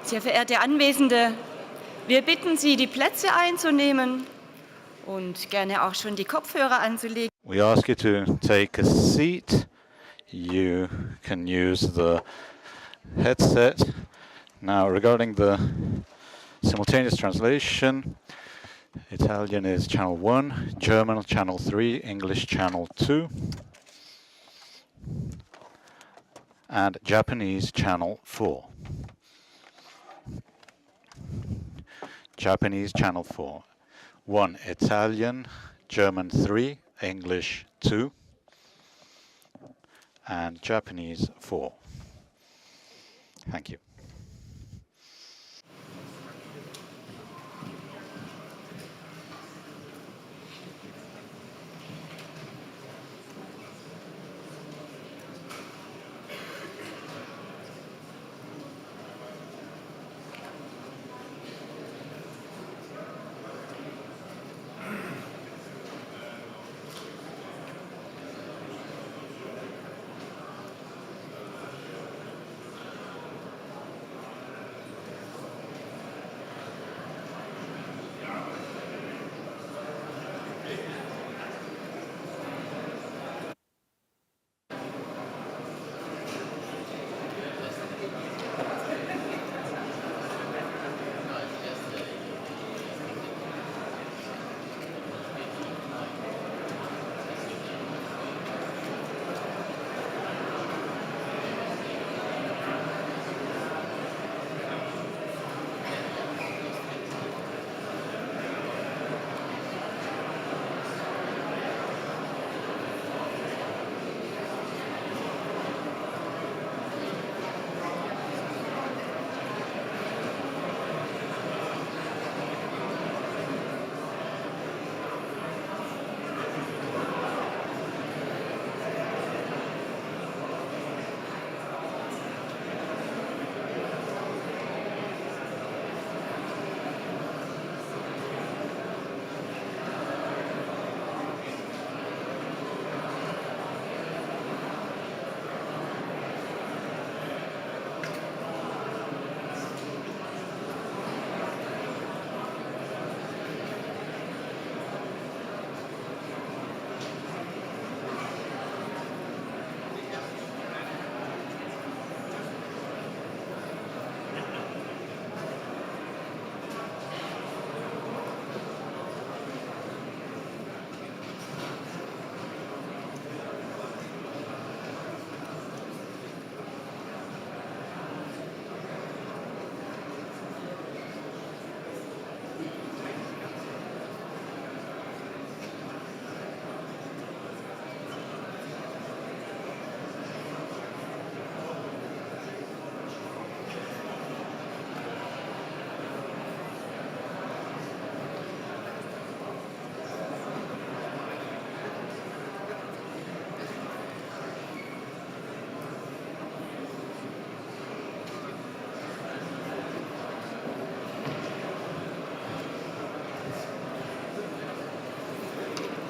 Sehr verehrte Anwesende, wir bitten Sie, die Plätze einzunehmen und gerne auch schon die Kopfhörer anzulegen. We ask you to take a seat. You can use the headset. Now, regarding the simultaneous translation, Italian is channel 1, German channel 3, English channel 2, and Japanese channel 4. Japanese channel 4. 1 Italian, German 3, English 2, and Japanese 4. Thank you.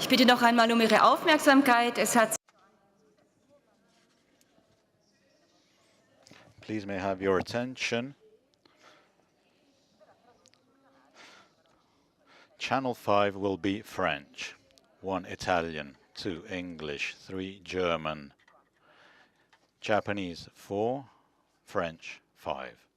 Ich bitte noch einmal um Ihre Aufmerksamkeit. Please may I have your attention. Channel 5 will be French, 1 Italian, 2 English, 3 German, Japanese 4, French 5.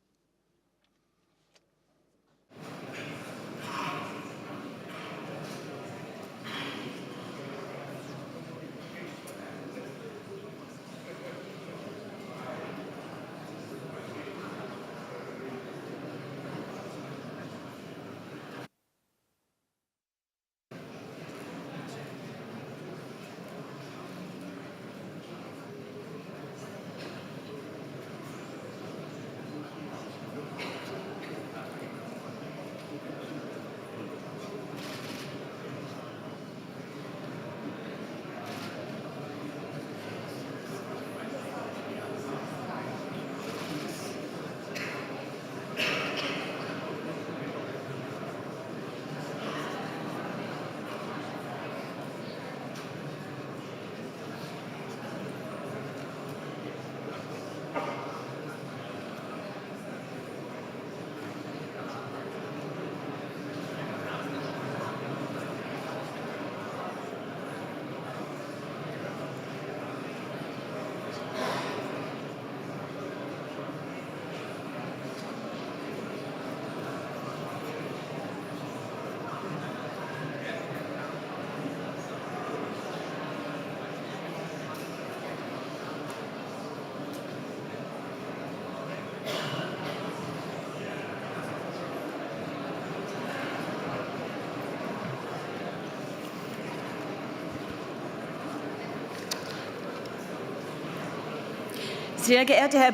Sehr geehrter Herr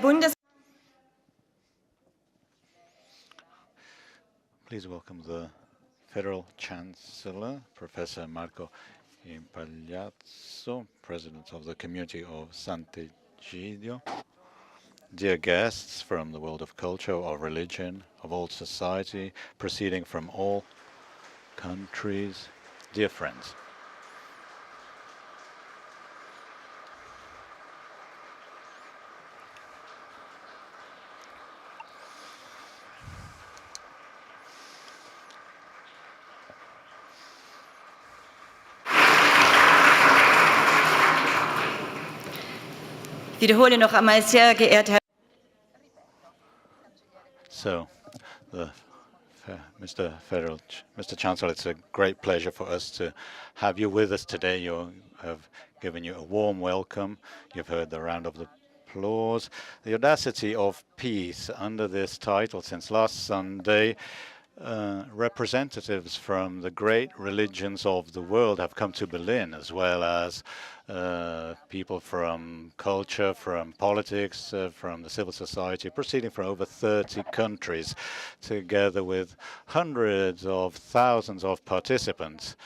Please welcome the Federal Chancellor, Professor Marco Impagliazzo, President of the Community of Sant'Egidio. Dear guests from the world of culture, of religion, of all society, proceeding from all countries, dear friends. Ich wiederhole noch einmal, sehr geehrter Herr. So, Mr. Chancellor, it's a great pleasure for us to have you with us today. You have given you a warm welcome. You've heard the round of applause. The Audacity of Peace, under this title, since last Sunday, representatives from the great religions of the world have come to Berlin, as well as people from culture, from politics, from the civil society, proceeding from over 30 countries, together with hundreds of thousands of participants,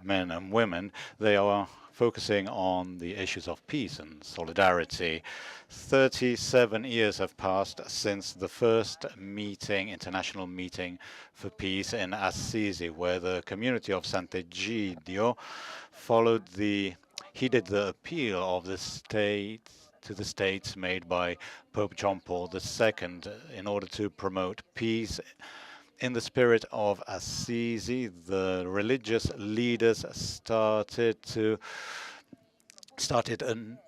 men and women. They are focusing on the issues of peace and solidarity. 37 years have passed since the first meeting, international meeting for peace in Assisi, where the community of Sant'Egidio heeded the appeal of the state to the states made by Pope John Paul II in order to promote peace. In the spirit of Assisi, the religious leaders started a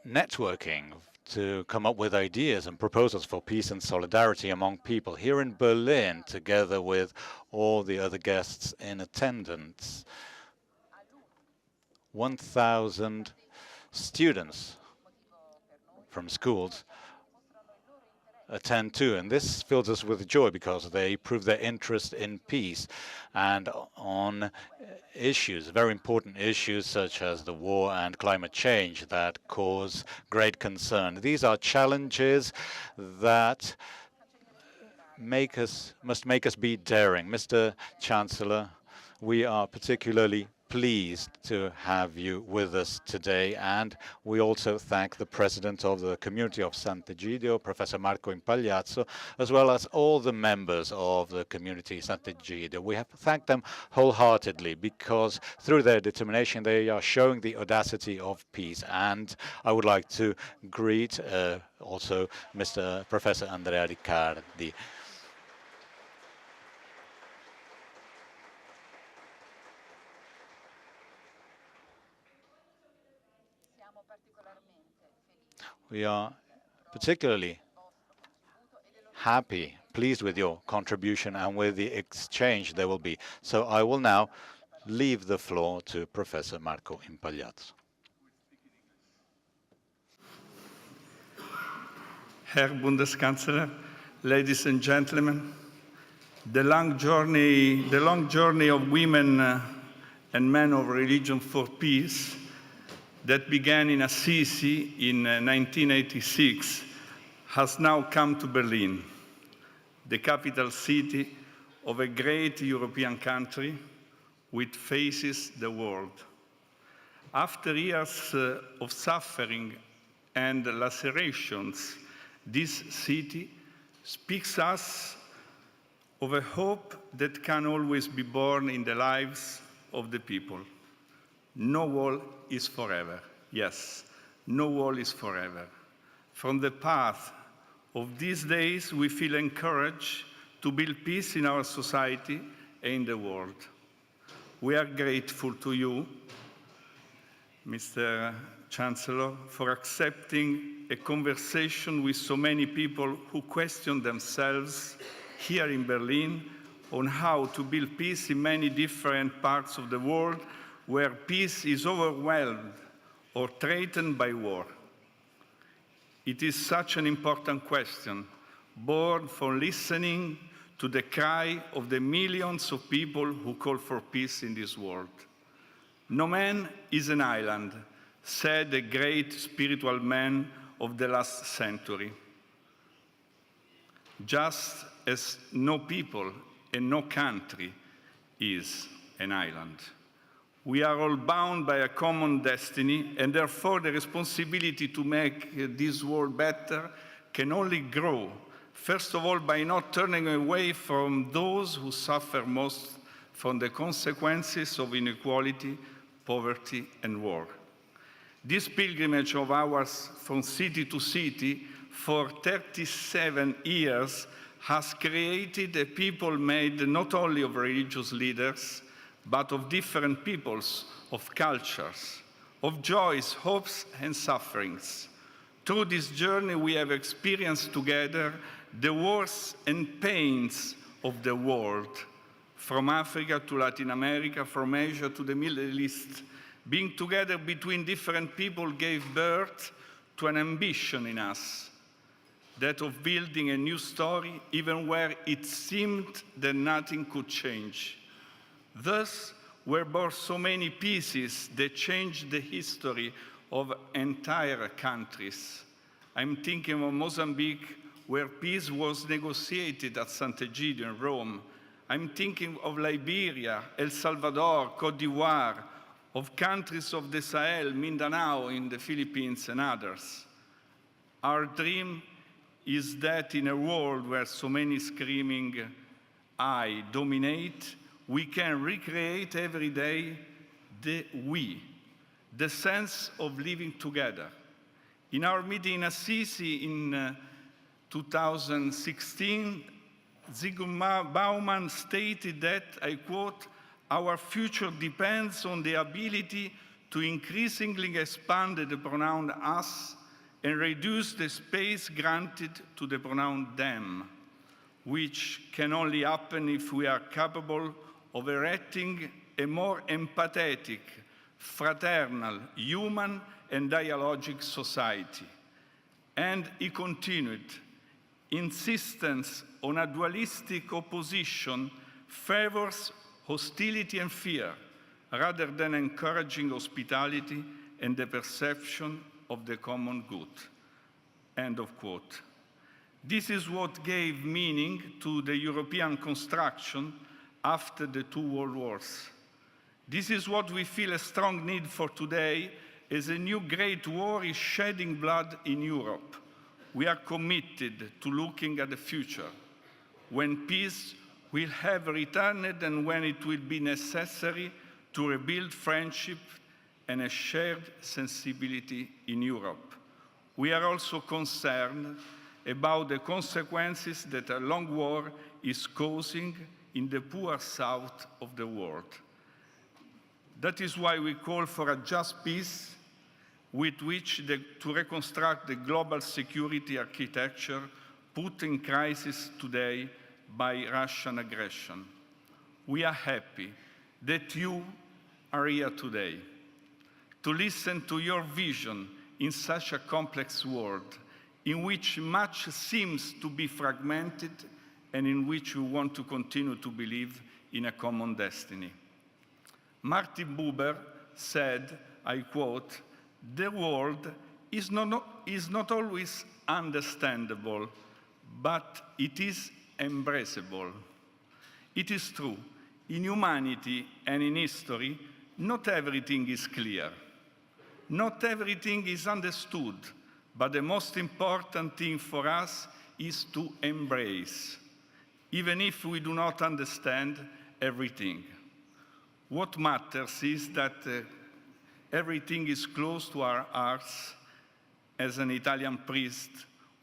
networking to come up with ideas and proposals for peace and solidarity among people here in Berlin, together with all the other guests in attendance. 1,000 students from schools attend too, and this fills us with joy because they prove their interest in peace and on issues, very important issues such as the war and climate change that cause great concern. These are challenges that must make us be daring. Mr. Chancellor, we are particularly pleased to have you with us today, and we also thank the President of the Community of Sant'Egidio, Professor Marco Impagliazzo, as well as all the members of the Community Sant'Egidio. We have to thank them wholeheartedly because through their determination they are showing the audacity of peace. And I would like to greet also Mr. Professor Andrea Riccardi. We are particularly happy, pleased with your contribution and with the exchange there will be. So I will now leave the floor to Professor Marco Impagliazzo. Herr Bundeskanzler, ladies and gentlemen, the long journey of women and men of religion for peace that began in Assisi in 1986 has now come to Berlin, the capital city of a great European country which faces the world. After years of suffering and lacerations, this city speaks us of a hope that can always be born in the lives of the people. No wall is forever. Yes, no wall is forever. From the path of these days, we feel encouraged to build peace in our society and in the world. We are grateful to you, Mr. Chancellor, for accepting a conversation with so many people who question themselves here in Berlin on how to build peace in many different parts of the world where peace is overwhelmed or threatened by war. It is such an important question, born from listening to the cry of the millions of people who call for peace in this world. No man is an island, said a great spiritual man of the last century. Just as no people and no country is an island. We are all bound by a common destiny, and therefore the responsibility to make this world better can only grow, first of all, by not turning away from those who suffer most from the consequences of inequality, poverty, and war. This pilgrimage of ours from city to city for 37 years has created a people made not only of religious leaders, but of different peoples, of cultures, of joys, hopes, and sufferings. Through this journey, we have experienced together the wars and pains of the world, from Africa to Latin America, from Asia to the Middle East. Being together between different people gave birth to an ambition in us, that of building a new story, even where it seemed that nothing could change. Thus were born so many pieces that changed the history of entire countries. I'm thinking of Mozambique, where peace was negotiated at Sant'Egidio in Rome. I'm thinking of Liberia, El Salvador, Cote d'Ivoire, of countries of the Sahel, Mindanao in the Philippines, and others. Our dream is that in a world where so many screaming I dominate, we can recreate every day the we, the sense of living together. In our meeting in Assisi in 2016, Zygmunt Bauman stated that, I quote, "Our future depends on the ability to increasingly expand the pronoun us and reduce the space granted to the pronoun them, which can only happen if we are capable of erecting a more empathetic, fraternal, human, and dialogic society." And he continued, "Insistence on a dualistic opposition favors hostility and fear, rather than encouraging hospitality and the perception of the common good." End of quote. This is what gave meaning to the European construction after the two world wars. This is what we feel a strong need for today, as a new great war is shedding blood in Europe. We are committed to looking at the future, when peace will have returned and when it will be necessary to rebuild friendship and a shared sensibility in Europe. We are also concerned about the consequences that a long war is causing in the poor south of the world. That is why we call for a just peace with which to reconstruct the global security architecture put in crisis today by Russian aggression. We are happy that you are here today to listen to your vision in such a complex world, in which much seems to be fragmented and in which we want to continue to believe in a common destiny. Martin Buber said, I quote, "The world is not always understandable, but it is embraceable." It is true, in humanity and in history, not everything is clear. Not everything is understood, but the most important thing for us is to embrace, even if we do not understand everything. What matters is that everything is close to our hearts, as an Italian priest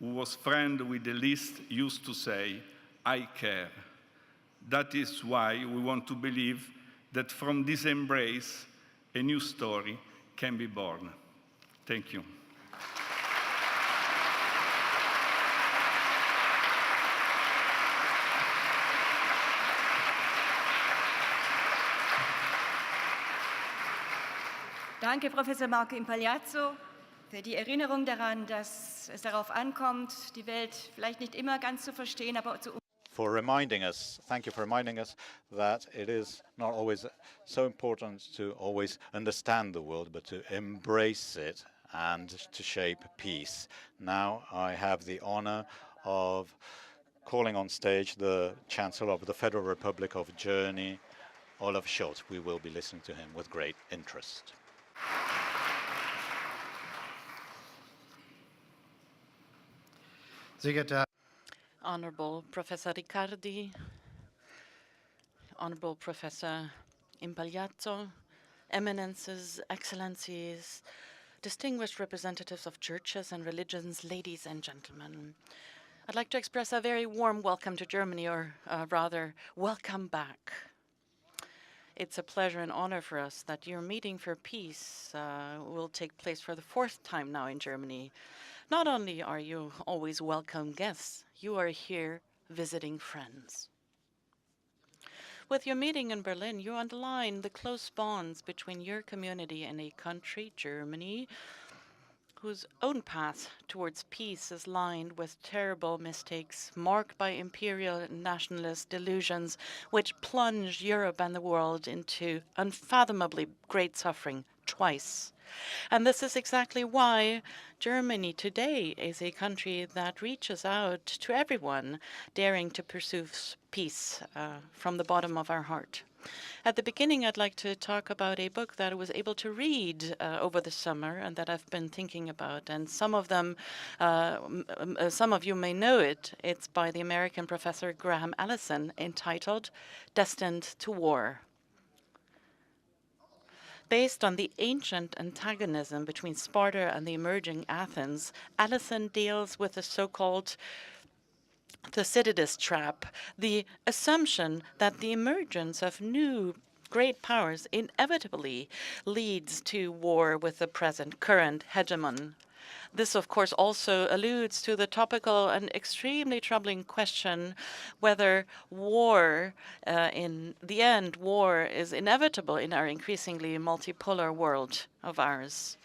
who was friend with the least used to say, "I care." That is why we want to believe that from this embrace, a new story can be born. Thank you. Danke, Professor Marco Impagliazzo, für die Erinnerung daran, dass es darauf ankommt, die Welt vielleicht nicht immer ganz zu verstehen, aber zu For reminding us, thank you for reminding us that it is not always so important to always understand the world, but to embrace it and to shape peace. Now I have the honor of calling on stage the Chancellor of the Federal Republic of Germany, Olaf Scholz. We will be listening to him with great interest. Honorable Professor Riccardi, Honorable Professor Impagliazzo, Eminences, Excellencies, distinguished representatives of churches and religions, ladies and gentlemen. I'd like to express a very warm welcome to Germany, or rather, welcome back. It's a pleasure and honor for us that your meeting for peace will take place for the 4th time now in Germany. Not only are you always welcome guests, you are here visiting friends. With your meeting in Berlin, you underline the close bonds between your community and a country, Germany, whose own path towards peace is lined with terrible mistakes marked by imperial and nationalist delusions which plunge Europe and the world into unfathomably great suffering twice. And this is exactly why Germany today is a country that reaches out to everyone daring to pursue peace from the bottom of our heart. At the beginning, I'd like to talk about a book that I was able to read over the summer and that I've been thinking about. And some of you may know it. It's by the American professor Graham Allison, entitled Destined to War. Based on the ancient antagonism between Sparta and the emerging Athens, Allison deals with the so-called Thucydides trap, the assumption that the emergence of new great powers inevitably leads to war with the present current hegemon. This, of course, also alludes to the topical and extremely troubling question whether war, in the end, war is inevitable in our increasingly multipolar world of ours.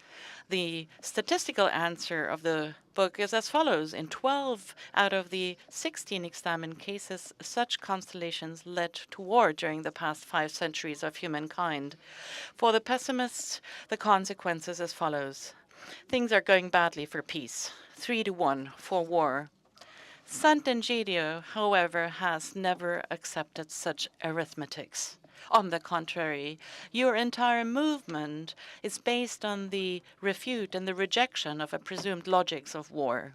The statistical answer of the book is as follows. In 12 out of the 16 examined cases, such constellations led to war during the past 5 centuries of humankind. For the pessimists, the consequences as follows. Things are going badly for peace, 3-1 for war. Sant'Egidio, however, has never accepted such arithmetics. On the contrary, your entire movement is based on the refute and the rejection of a presumed logics of war.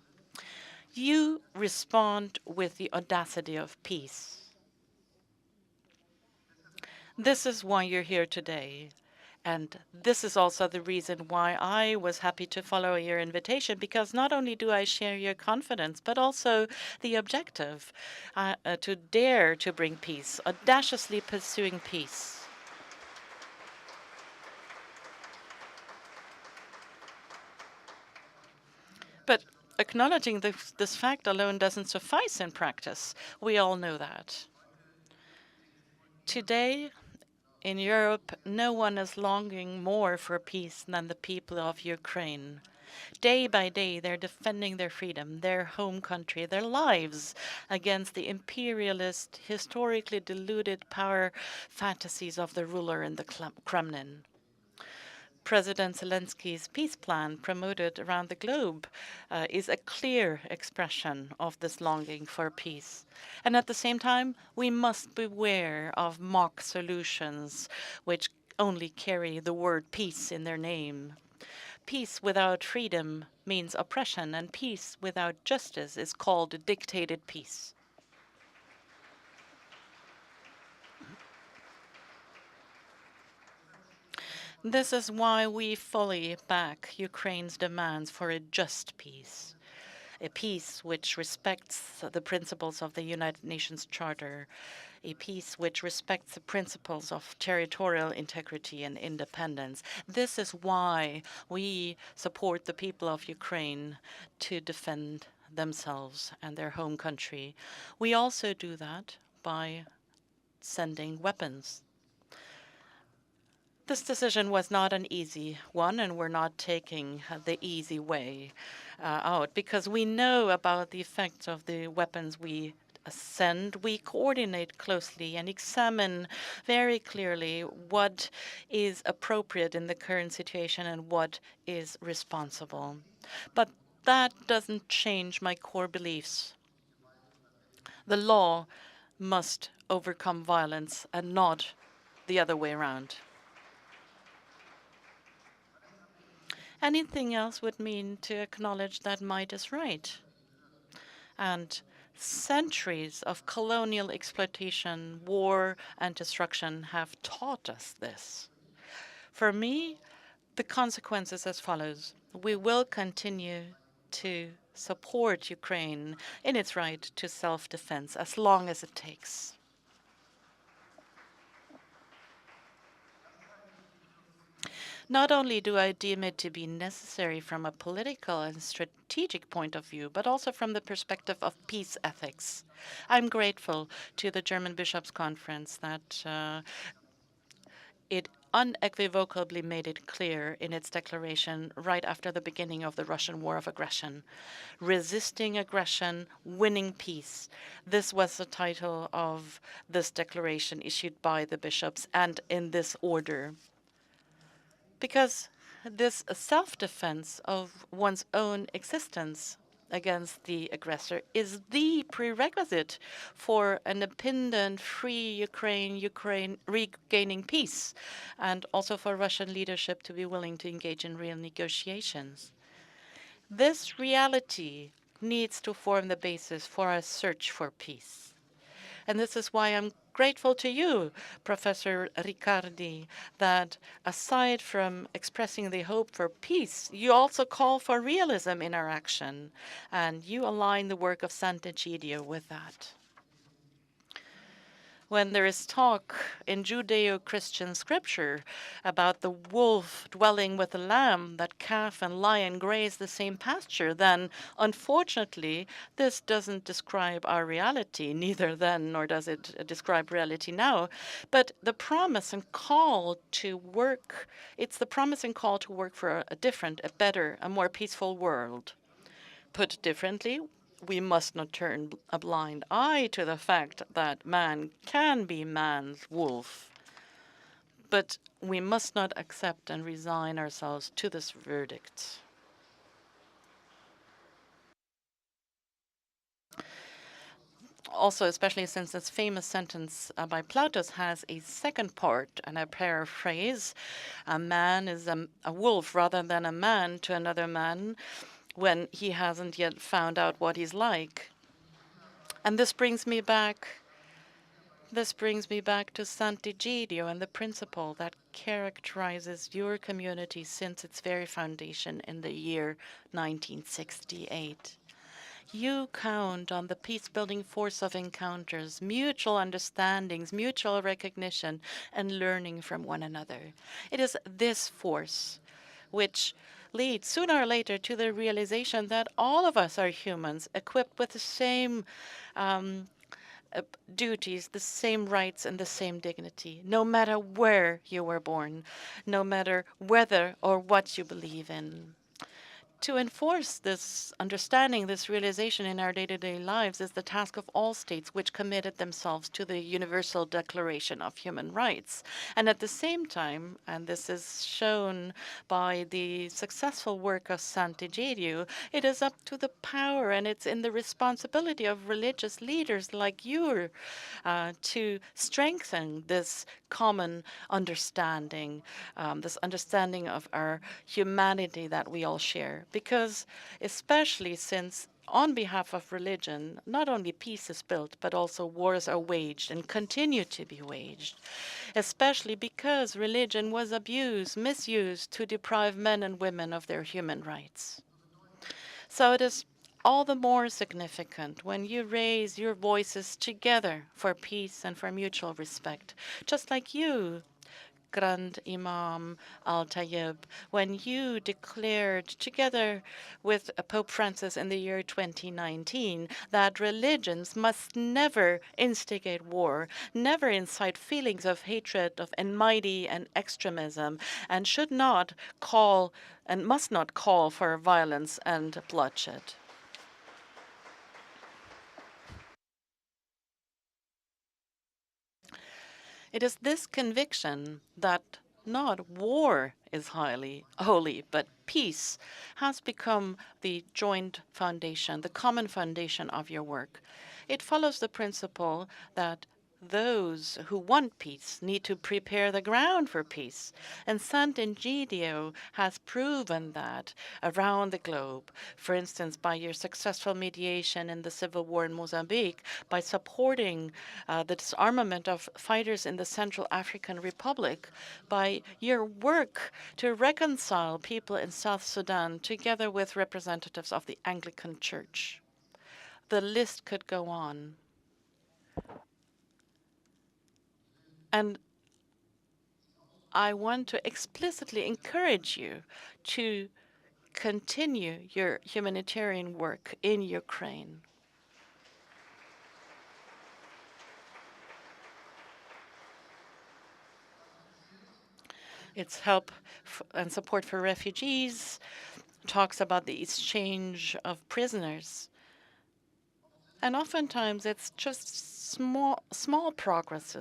You respond with the audacity of peace. This is why you're here today. And this is also the reason why I was happy to follow your invitation, because not only do I share your confidence, but also the objective to dare to bring peace, audaciously pursuing peace. But acknowledging this fact alone doesn't suffice in practice. We all know that. Today, in Europe, no one is longing more for peace than the people of Ukraine. Day by day, they're defending their freedom, their home country, their lives against the imperialist, historically deluded power fantasies of the ruler in the Kremlin. President Zelensky's peace plan, promoted around the globe, is a clear expression of this longing for peace. And at the same time, we must beware of mock solutions which only carry the word peace in their name. Peace without freedom means oppression, and peace without justice is called a dictated peace. This is why we fully back Ukraine's demands for a just peace, a peace which respects the principles of the United Nations Charter, a peace which respects the principles of territorial integrity and independence. This is why we support the people of Ukraine to defend themselves and their home country. We also do that by sending weapons. This decision was not an easy one, and we're not taking the easy way out, because we know about the effects of the weapons we send, we coordinate closely and examine very clearly what is appropriate in the current situation and what is responsible. But that doesn't change my core beliefs. The law must overcome violence and not the other way around. Anything else would mean to acknowledge that might is right. And centuries of colonial exploitation, war, and destruction have taught us this. For me, the consequence is as follows. We will continue to support Ukraine in its right to self-defense as long as it takes. Not only do I deem it to be necessary from a political and strategic point of view, but also from the perspective of peace ethics. I'm grateful to the German Bishops' Conference that it unequivocally made it clear in its declaration right after the beginning of the Russian war of aggression. Resisting aggression, winning peace. This was the title of this declaration issued by the bishops, and in this order. Because this self-defense of one's own existence against the aggressor is the prerequisite for an independent, free Ukraine regaining peace, and also for Russian leadership to be willing to engage in real negotiations. This reality needs to form the basis for a search for peace. And this is why I'm grateful to you, Professor Riccardi, that aside from expressing the hope for peace, you also call for realism in our action, and you align the work of Sant'Egidio with that. When there is talk in Judeo-Christian scripture about the wolf dwelling with the lamb, that calf and lion graze the same pasture, then unfortunately this doesn't describe our reality, neither then nor does it describe reality now. But the promise and call to work, it's the promise and call to work for a different, a better, a more peaceful world. Put differently, we must not turn a blind eye to the fact that man can be man's wolf. But we must not accept and resign ourselves to this verdict. Also, especially since this famous sentence by Plautus has a second part, and I paraphrase, a man is a wolf rather than a man to another man when he hasn't yet found out what he's like. And this brings me back to Sant'Egidio and the principle that characterizes your community since its very foundation in the year 1968. You count on the peace-building force of encounters, mutual understandings, mutual recognition, and learning from one another. It is this force which leads sooner or later to the realization that all of us are humans, equipped with the same duties, the same rights, and the same dignity, no matter where you were born, no matter whether or what you believe in. To enforce this understanding, this realization in our day-to-day lives is the task of all states which committed themselves to the Universal Declaration of Human Rights. And at the same time, and this is shown by the successful work of Sant'Egidio, it is up to the power and it's in the responsibility of religious leaders like you to strengthen this common understanding, this understanding of our humanity that we all share. Because especially since on behalf of religion, not only peace is built, but also wars are waged and continue to be waged, especially because religion was abused, misused to deprive men and women of their human rights. So it is all the more significant when you raise your voices together for peace and for mutual respect, just like you, Grand Imam Al-Tayyib, when you declared together with Pope Francis in the year 2019 that religions must never instigate war, never incite feelings of hatred, of enmity and extremism, and should not call and must not call for violence and bloodshed. It is this conviction that not war is holy, but peace has become the joint foundation, the common foundation of your work. It follows the principle that those who want peace need to prepare the ground for peace. And Sant'Egidio has proven that around the globe. For instance, by your successful mediation in the civil war in Mozambique, by supporting the disarmament of fighters in the Central African Republic, by your work to reconcile people in South Sudan together with representatives of the Anglican Church. The list could go on. And I want to explicitly encourage you to continue your humanitarian work in Ukraine. Its help and support for refugees talks about the exchange of prisoners. And oftentimes it's just small progress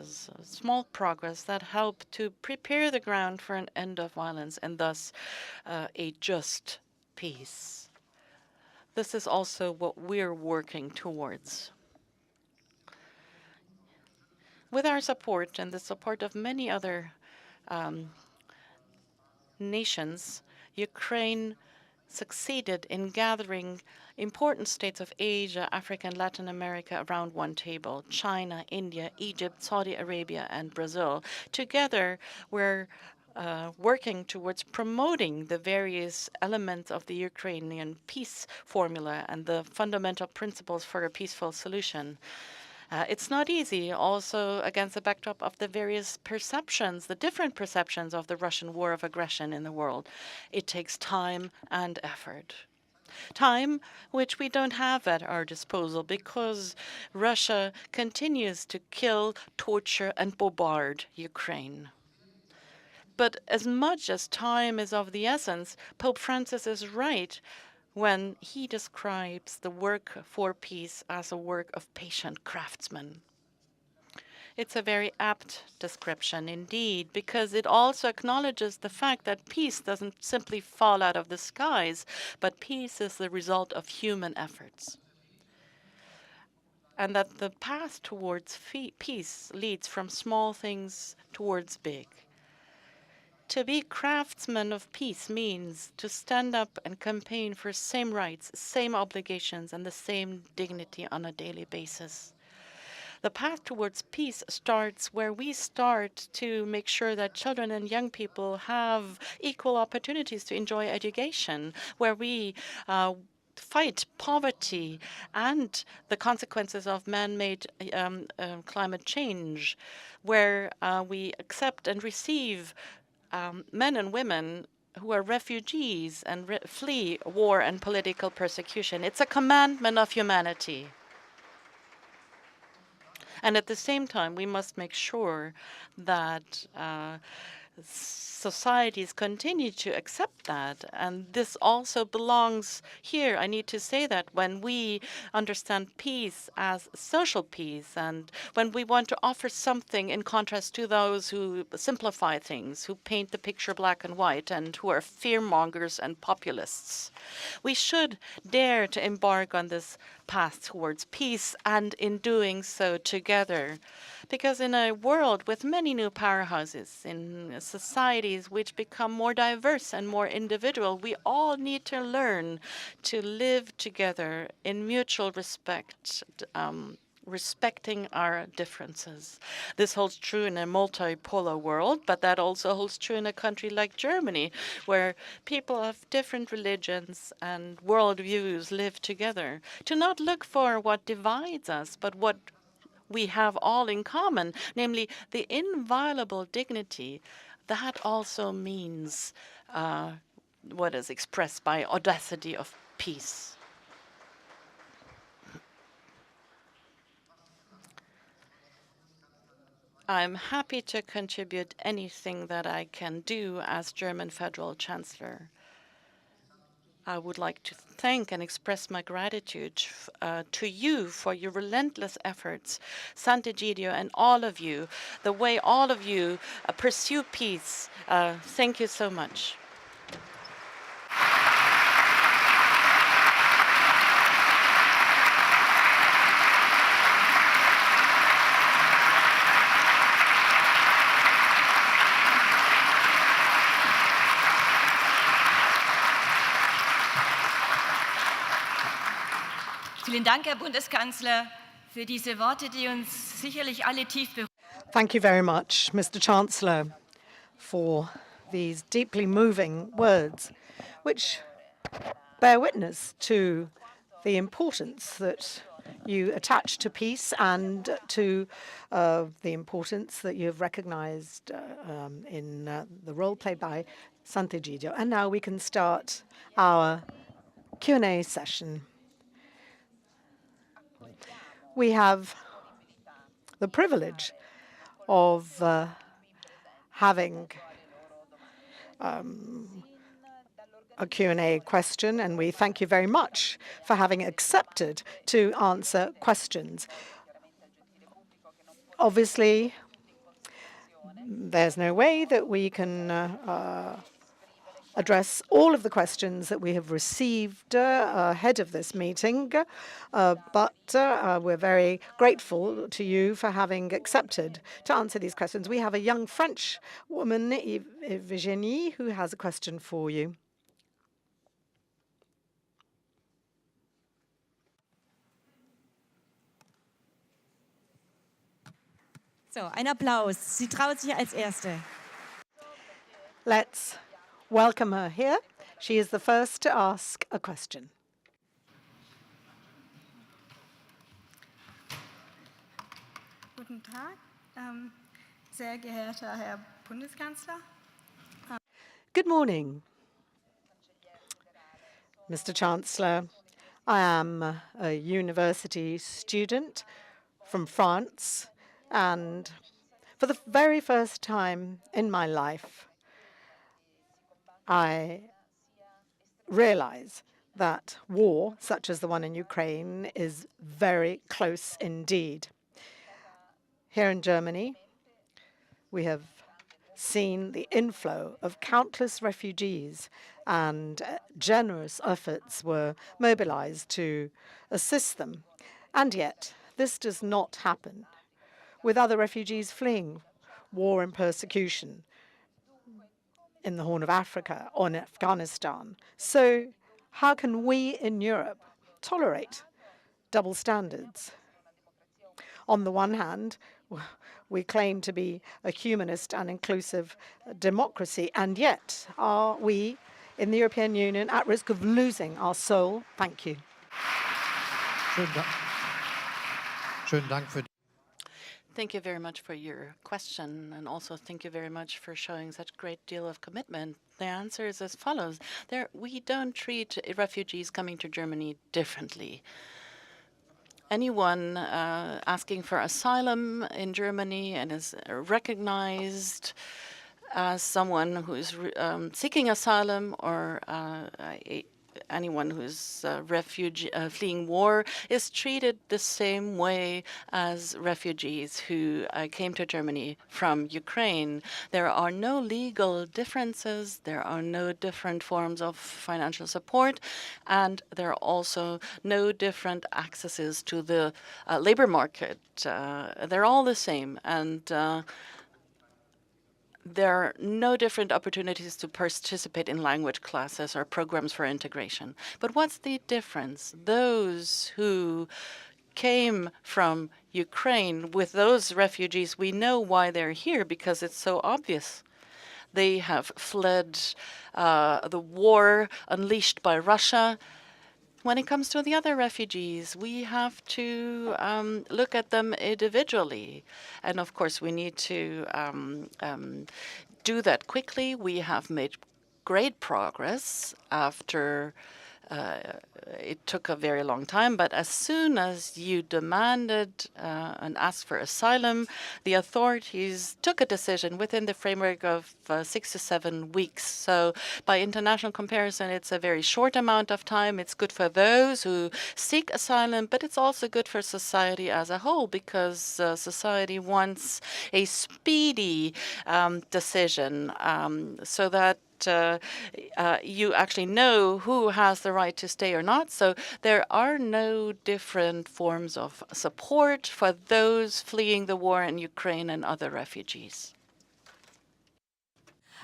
that help to prepare the ground for an end of violence and thus a just peace. This is also what we're working towards. With our support and the support of many other nations, Ukraine succeeded in gathering important states of Asia, Africa, and Latin America around one table: China, India, Egypt, Saudi Arabia, and Brazil. Together, we're working towards promoting the various elements of the Ukrainian peace formula and the fundamental principles for a peaceful solution. It's not easy, also against the backdrop of the various perceptions, the different perceptions of the Russian war of aggression in the world. It takes time and effort. Time which we don't have at our disposal because Russia continues to kill, torture, and bombard Ukraine. But as much as time is of the essence, Pope Francis is right when he describes the work for peace as a work of patient craftsmen. It's a very apt description indeed, because it also acknowledges the fact that peace doesn't simply fall out of the skies, but peace is the result of human efforts. And that the path towards peace leads from small things towards big. To be craftsmen of peace means to stand up and campaign for same rights, same obligations, and the same dignity on a daily basis. The path towards peace starts where we start to make sure that children and young people have equal opportunities to enjoy education, where we fight poverty and the consequences of man-made climate change, where we accept and receive men and women who are refugees and flee war and political persecution. It's a commandment of humanity. And at the same time, we must make sure that societies continue to accept that. And this also belongs here. I need to say that when we understand peace as social peace, and when we want to offer something in contrast to those who simplify things, who paint the picture black and white, and who are fearmongers and populists, we should dare to embark on this path towards peace, and in doing so together. Because in a world with many new powerhouses, in societies which become more diverse and more individual, we all need to learn to live together in mutual respect, respecting our differences. This holds true in a multipolar world, but that also holds true in a country like Germany, where people of different religions and worldviews live together. To not look for what divides us, but what we have all in common, namely the inviolable dignity. That also means what is expressed by audacity of peace. I'm happy to contribute anything that I can do as German Federal Chancellor. I would like to thank and express my gratitude to you for your relentless efforts, Sant'Egidio, and all of you, the way all of you pursue peace. Thank you so much. Vielen Dank, Herr Bundeskanzler, für diese Worte, die uns sicherlich alle tief berühren. Thank you very much, Mr. Chancellor, for these deeply moving words, which bear witness to the importance that you attach to peace and to the importance that you have recognized in the role played by Sant'Egidio. And now we can start our Q&A session. We have the privilege of having a Q&A question, and we thank you very much for having accepted to answer questions. Obviously, there's no way that we can address all of the questions that we have received ahead of this meeting, but we're very grateful to you for having accepted to answer these questions. We have a young French woman, Virginie, who has a question for you. So, ein Applaus. Sie traut sich als Erste. Let's welcome her here. She is the first to ask a question. Guten Tag, sehr geehrter Herr Bundeskanzler. Good morning, Mr. Chancellor. I am a university student from France, and for the very first time in my life, I realize that war, such as the one in Ukraine, is very close indeed. Here in Germany, we have seen the inflow of countless refugees, and generous efforts were mobilized to assist them. And yet, this does not happen with other refugees fleeing war and persecution in the Horn of Africa or in Afghanistan. So how can we in Europe tolerate double standards? On the one hand, we claim to be a humanist and inclusive democracy, and yet are we in the European Union at risk of losing our soul? Thank you. Schönen Dank für Thank you very much for your question, and also thank you very much for showing such a great deal of commitment. The answer is as follows. We don't treat refugees coming to Germany differently. Anyone asking for asylum in Germany and is recognized as someone who is seeking asylum, or anyone who is fleeing war, is treated the same way as refugees who came to Germany from Ukraine. There are no legal differences, there are no different forms of financial support, and there are also no different accesses to the labor market. They're all the same, and there are no different opportunities to participate in language classes or programs for integration. But what's the difference? Those who came from Ukraine, with those refugees, we know why they're here because it's so obvious. They have fled the war unleashed by Russia. When it comes to the other refugees, we have to look at them individually. And of course, we need to do that quickly. We have made great progress after it took a very long time, but as soon as you demanded and asked for asylum, the authorities took a decision within the framework of 6 to 7 weeks. So by international comparison, it's a very short amount of time. It's good for those who seek asylum, but it's also good for society as a whole, because society wants a speedy decision so that you actually know who has the right to stay or not. So there are no different forms of support for those fleeing the war in Ukraine and other refugees.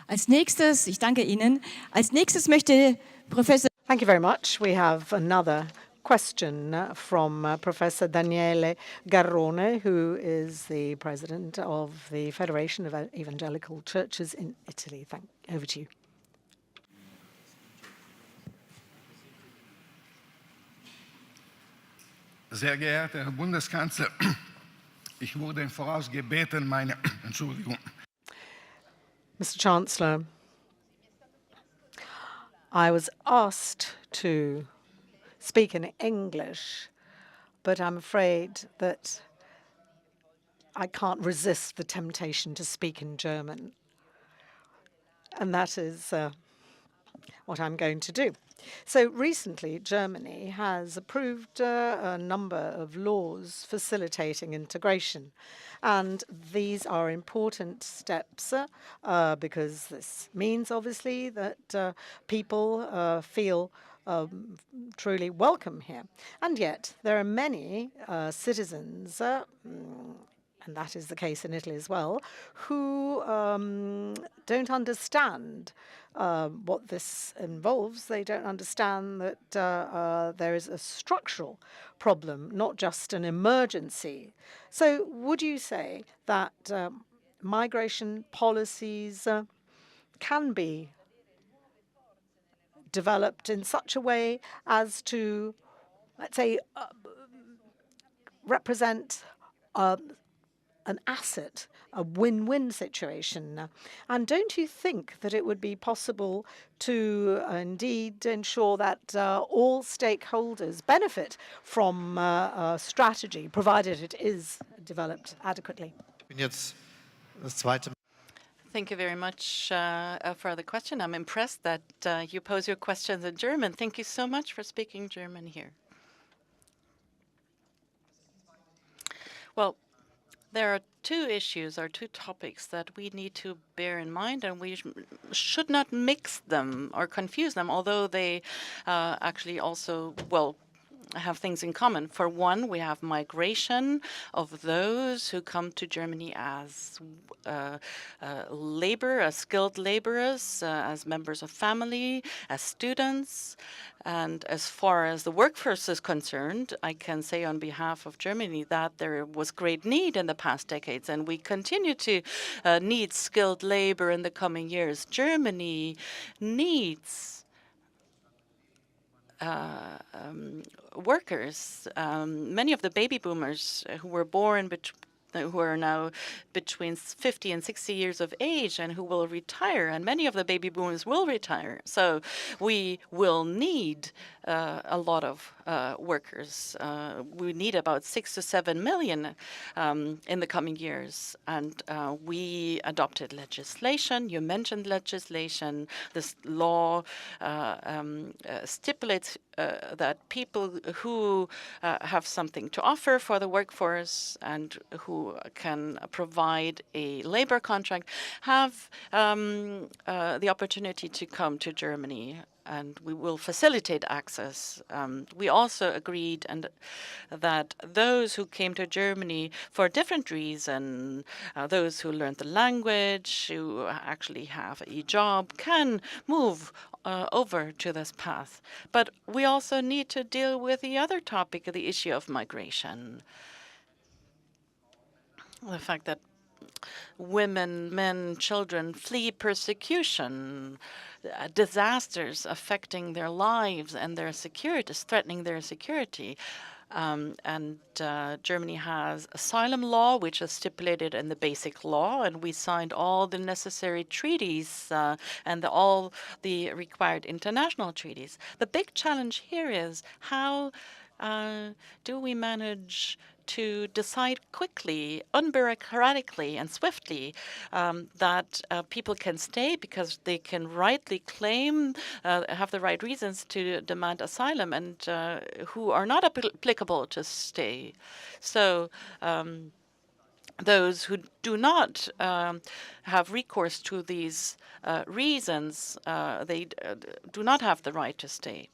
Als nächstes, ich danke Ihnen. Als nächstes möchte Professor. Thank you very much. We have another question from Professor Daniele Garrone, who is the president of the Federation of Evangelical Churches in Italy. Over to you. Sehr geehrter Herr Bundeskanzler, ich wurde im Voraus gebeten, Entschuldigung. Mr. Chancellor, I was asked to speak in English, but I'm afraid that I can't resist the temptation to speak in German. And that is what I'm going to do. So recently, Germany has approved a number of laws facilitating integration. And these are important steps because this means, obviously, that people feel truly welcome here. And yet, there are many citizens, and that is the case in Italy as well, who don't understand what this involves. They don't understand that there is a structural problem, not just an emergency. So would you say that migration policies can be developed in such a way as to, let's say, represent an asset, a win-win situation? And don't you think that it would be possible to indeed ensure that all stakeholders benefit from a strategy, provided it is developed adequately? Thank you very much for the question. I'm impressed that you pose your questions in German. Thank you so much for speaking German here. Well, there are two issues or two topics that we need to bear in mind, and we should not mix them or confuse them, although they actually also, well, have things in common. For one, we have migration of those who come to Germany as labor, as skilled laborers, as members of family, as students. And as far as the workforce is concerned, I can say on behalf of Germany that there was great need in the past decades, and we continue to need skilled labor in the coming years. Germany needs workers. Many of the baby boomers who were born who are now between 50 and 60 years of age and who will retire, and many of the baby boomers will retire. So we will need a lot of workers. We need about 6 to 7 million in the coming years. And we adopted legislation. You mentioned legislation. This law stipulates that people who have something to offer for the workforce and who can provide a labor contract have the opportunity to come to Germany, and we will facilitate access. We also agreed that those who came to Germany for a different reason, those who learned the language, who actually have a job, can move over to this path. But we also need to deal with the other topic, the issue of migration. The fact that women, men, children flee persecution, disasters affecting their lives and their security, threatening their security. Germany has asylum law, which is stipulated in the basic law, and we signed all the necessary treaties and all the required international treaties. The big challenge here is how do we manage to decide quickly, unbureaucratically, and swiftly that people can stay because they can rightly claim, have the right reasons to demand asylum, and who are not applicable to stay. So those who do not have recourse to these reasons, they do not have the right to stay.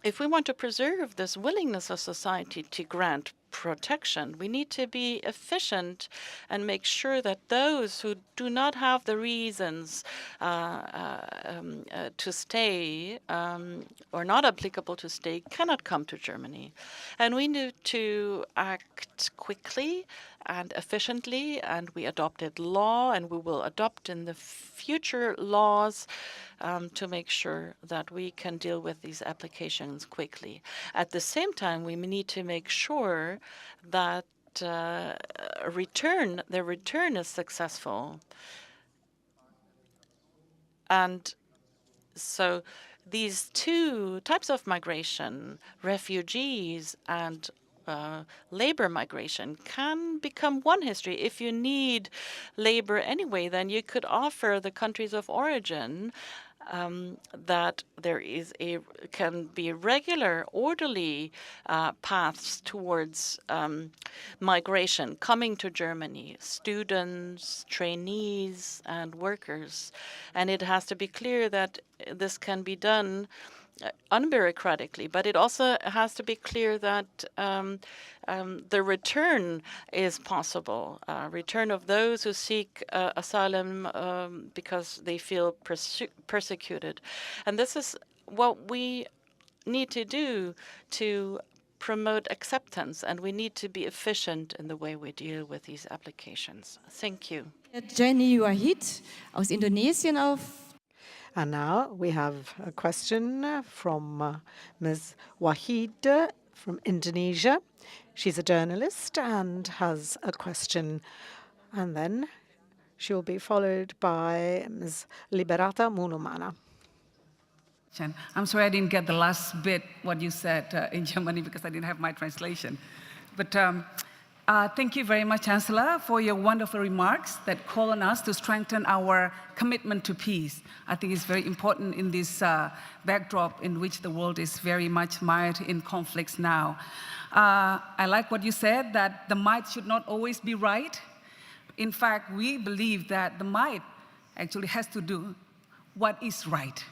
If we want to preserve this willingness of society to grant protection, we need to be efficient and make sure that those who do not have the reasons to stay or not applicable to stay cannot come to Germany. And we need to act quickly and efficiently, and we adopted law, and we will adopt in the future laws to make sure that we can deal with these applications quickly. At the same time, we need to make sure that the return is successful. And so these two types of migration, refugees and labor migration, can become one history. If you need labor anyway, then you could offer the countries of origin that there can be regular, orderly paths towards migration coming to Germany, students, trainees, and workers. And it has to be clear that this can be done unbureaucratically, but it also has to be clear that the return is possible, return of those who seek asylum because they feel persecuted. And this is what we need to do to promote acceptance, and we need to be efficient in the way we deal with these applications. Thank you. Jenny Wahid aus Indonesien auf. And now we have a question from Ms. Wahid from Indonesia. She's a journalist and has a question. And then she will be followed by Ms. Liberata Munumana. I'm sorry I didn't get the last bit, what you said in Germany, because I didn't have my translation. But thank you very much, Chancellor, for your wonderful remarks that call on us to strengthen our commitment to peace. I think it's very important in this backdrop in which the world is very much mired in conflicts now. I like what you said, that the might should not always be right. In fact, we believe that the might actually has to do what is right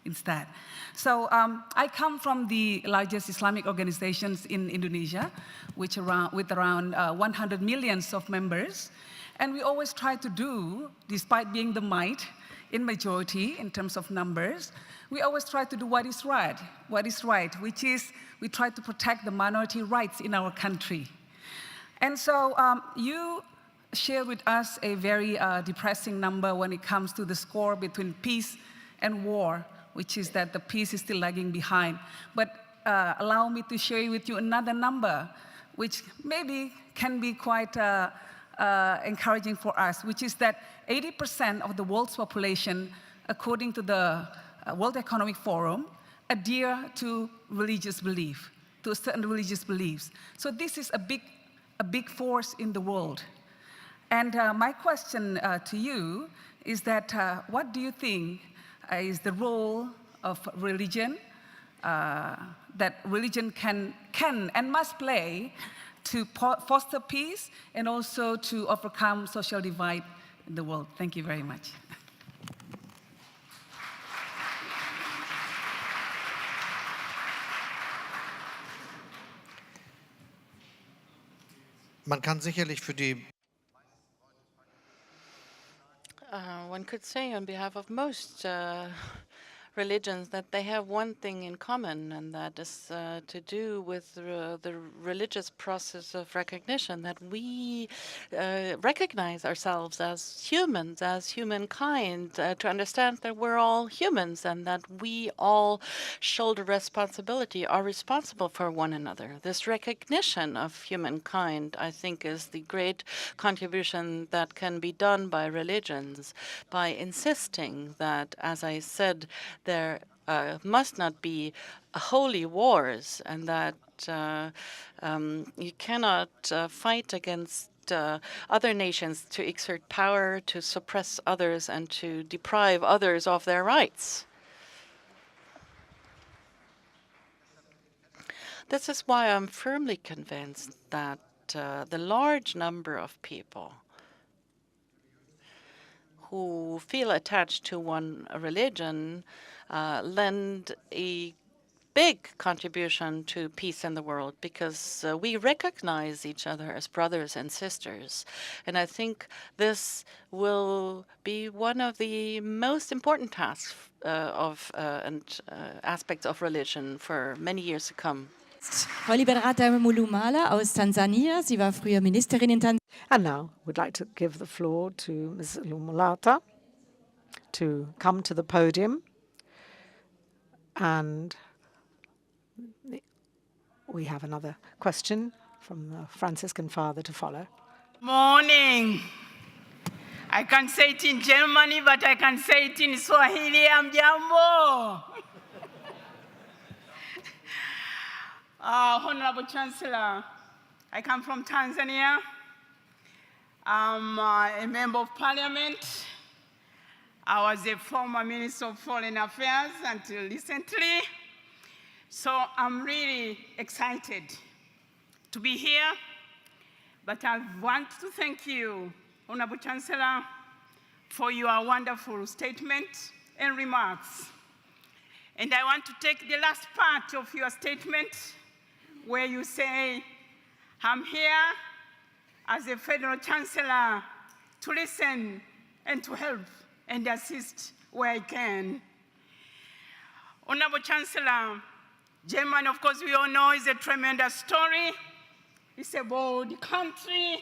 instead. So I come from the largest Islamic organizations in Indonesia, with around 100 million of members. And we always try to do, despite being the might in majority in terms of numbers, we always try to do what is right, which is we try to protect the minority rights in our country. And so you share with us a very depressing number when it comes to the score between peace and war, which is that the peace is still lagging behind. But allow me to share with you another number, which maybe can be quite encouraging for us, which is that 80% of the world's population, according to the World Economic Forum, adhere to religious belief, to certain religious beliefs. So this is a big force in the world. And my question to you is that what do you think is the role of religion, that religion can and must play to foster peace and also to overcome social divide in the world? Thank you very much. Man kann sicherlich für die One could say on behalf of most religions, that they have one thing in common, and that is to do with the religious process of recognition, that we recognize ourselves as humans, as humankind, to understand that we're all humans and that we all shoulder responsibility, are responsible for one another. This recognition of humankind, I think, is the great contribution that can be done by religions, by insisting that, as I said, there must not be holy wars, and that you cannot fight against other nations to exert power, to suppress others, and to deprive others of their rights. This is why I'm firmly convinced that the large number of people who feel attached to one religion lend a big contribution to peace in the world, because we recognize each other as brothers and sisters. And I think this will be one of the most important tasks and aspects of religion for many years to come. Frau Liberata Mulumala aus Tansania. Sie war früher Ministerin in Tansania. And now we'd like to give the floor to Ms. Lumulata to come to the podium. And we have another question from the Franciscan father to follow. Morning. I can say it in Germany, but I can say it in Swahili. Amjambo. Honorable Chancellor, I come from Tanzania. I'm a member of parliament. I was a former Minister of Foreign Affairs until recently. So I'm really excited to be here. But I want to thank you, Honorable Chancellor, for your wonderful statement and remarks. And I want to take the last part of your statement where you say, I'm here as a federal chancellor to listen and to help and assist where I can. Honorable Chancellor, Germany, of course, we all know, is a tremendous story. It's a bold country,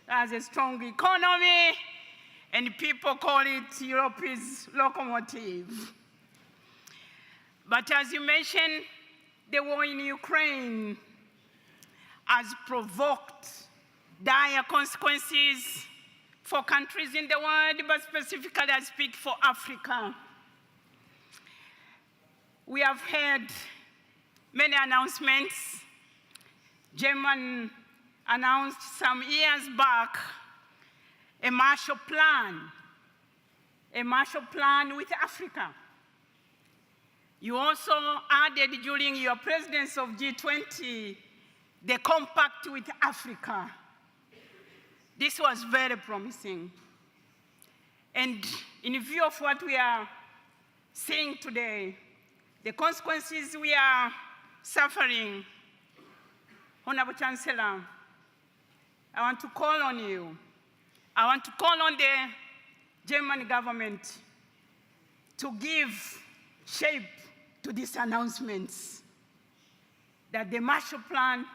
has a strong economy, and people call it Europe's locomotive. But as you mentioned, the war in Ukraine has provoked dire consequences for countries in the world, but specifically I speak for Africa. We have heard many announcements. Germany announced some years back a Marshall Plan with Africa. You also added during your presidency of G20 the compact with Africa. This was very promising. And in view of what we are seeing today, the consequences we are suffering, Honorable Chancellor, I want to call on you. I want to call on the German government to give shape to these announcements that the Marshall Plan,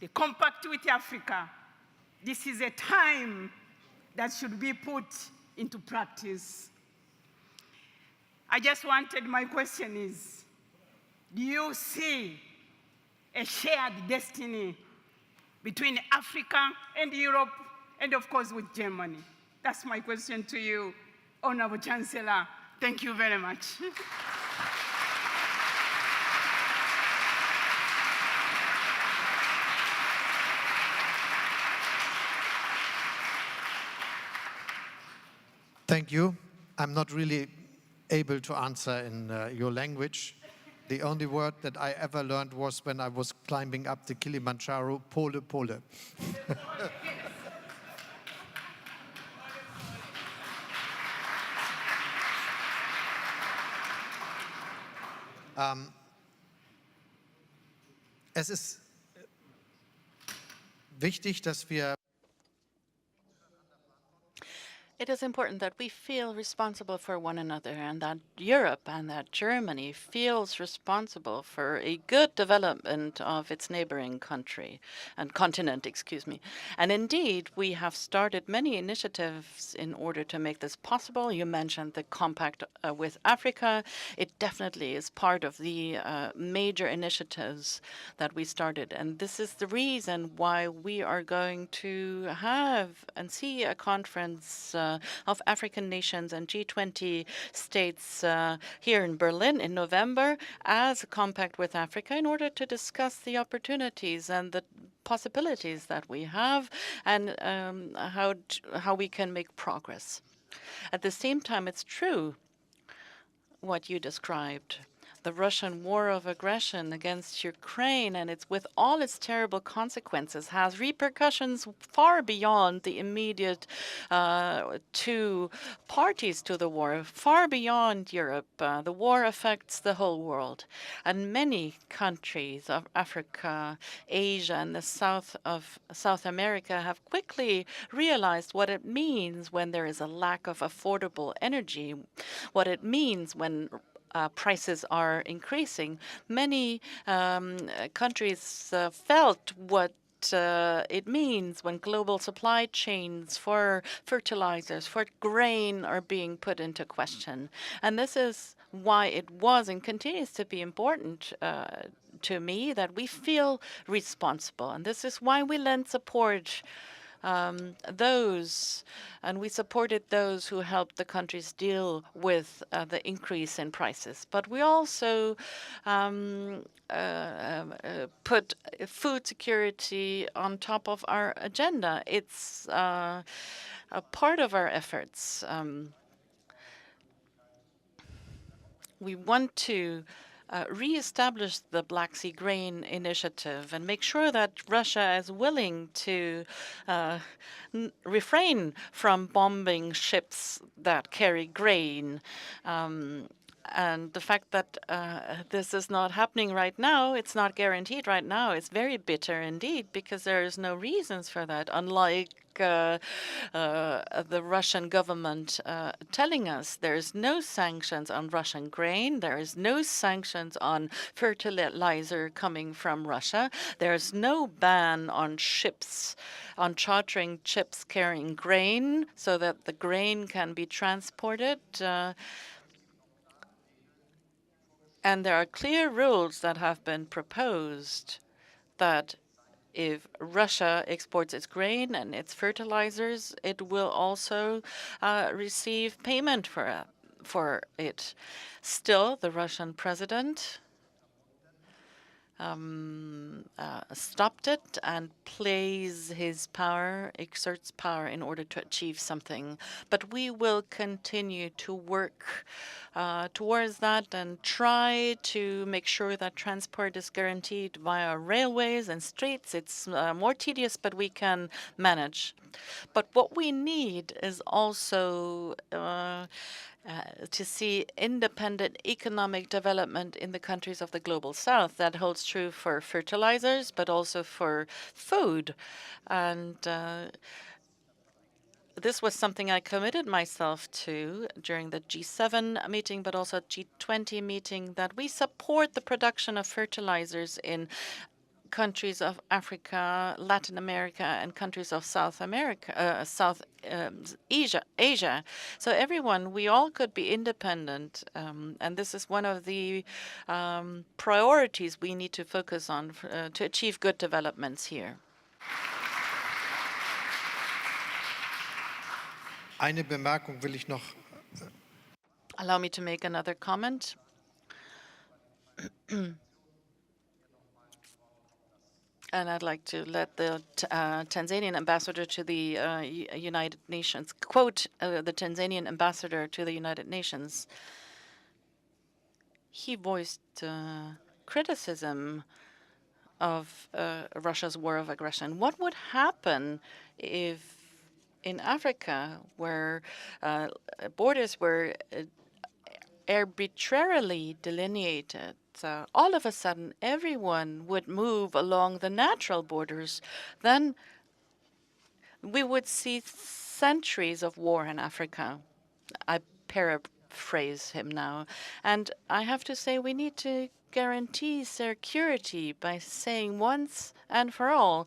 the compact with Africa, this is a time that should be put into practice. I just wanted, my question is, do you see a shared destiny between Africa and Europe, and of course with Germany? That's my question to you, Honorable Chancellor. Thank you very much. Thank you. I'm not really able to answer in your language. The only word that I ever learned was when I was climbing up the Kilimanjaro, Pole, Pole. Es ist wichtig, dass wir It it is important that we feel responsible for one another, and that Europe and that Germany feels responsible for a good development of its neighboring country and continent, excuse me. And indeed, we have started many initiatives in order to make this possible. You mentioned the compact with Africa. It definitely is part of the major initiatives that we started. And this is the reason why we are going to have and see a conference of African nations and G20 states here in Berlin in November as a compact with Africa in order to discuss the opportunities and the possibilities that we have and how we can make progress. At the same time, it's true what you described. The Russian war of aggression against Ukraine, and it's with all its terrible consequences, has repercussions far beyond the immediate two parties to the war, far beyond Europe. The war affects the whole world. And many countries of Africa, Asia, and the south of South America have quickly realized what it means when there is a lack of affordable energy, what it means when prices are increasing. Many countries felt what it means when global supply chains for fertilizers, for grain are being put into question. And this is why it was and continues to be important to me that we feel responsible. And this is why we lend support and we supported those who helped the countries deal with the increase in prices. But we also put food security on top of our agenda. It's a part of our efforts. We want to reestablish the Black Sea Grain Initiative and make sure that Russia is willing to refrain from bombing ships that carry grain. And the fact that this is not happening right now, it's not guaranteed right now, it's very bitter indeed, because there is no reasons for that, unlike the Russian government telling us there is no sanctions on Russian grain, there is no sanctions on fertilizer coming from Russia, there is no ban on ships, on chartering ships carrying grain so that the grain can be transported. And there are clear rules that have been proposed that if Russia exports its grain and its fertilizers, it will also receive payment for it. Still, the Russian president stopped it and plays his power, exerts power in order to achieve something. But we will continue to work towards that and try to make sure that transport is guaranteed via railways and streets. It's more tedious, but we can manage. But what we need is also to see independent economic development in the countries of the global south. That holds true for fertilizers, but also for food. And this was something I committed myself to during the G7 meeting, but also G20 meeting, that we support the production of fertilizers in countries of Africa, Latin America, and countries of South America, Asia. So everyone, we all could be independent, and this is one of the priorities we need to focus on to achieve good developments here. Eine Bemerkung will ich noch. Allow me to make another comment. And I'd like to let the Tanzanian ambassador to the United Nations quote the Tanzanian ambassador to the United Nations. He voiced criticism of Russia's war of aggression. What would happen if in Africa, where borders were arbitrarily delineated, all of a sudden everyone would move along the natural borders? Then we would see centuries of war in Africa. I paraphrase him now. And I have to say we need to guarantee security by saying once and for all,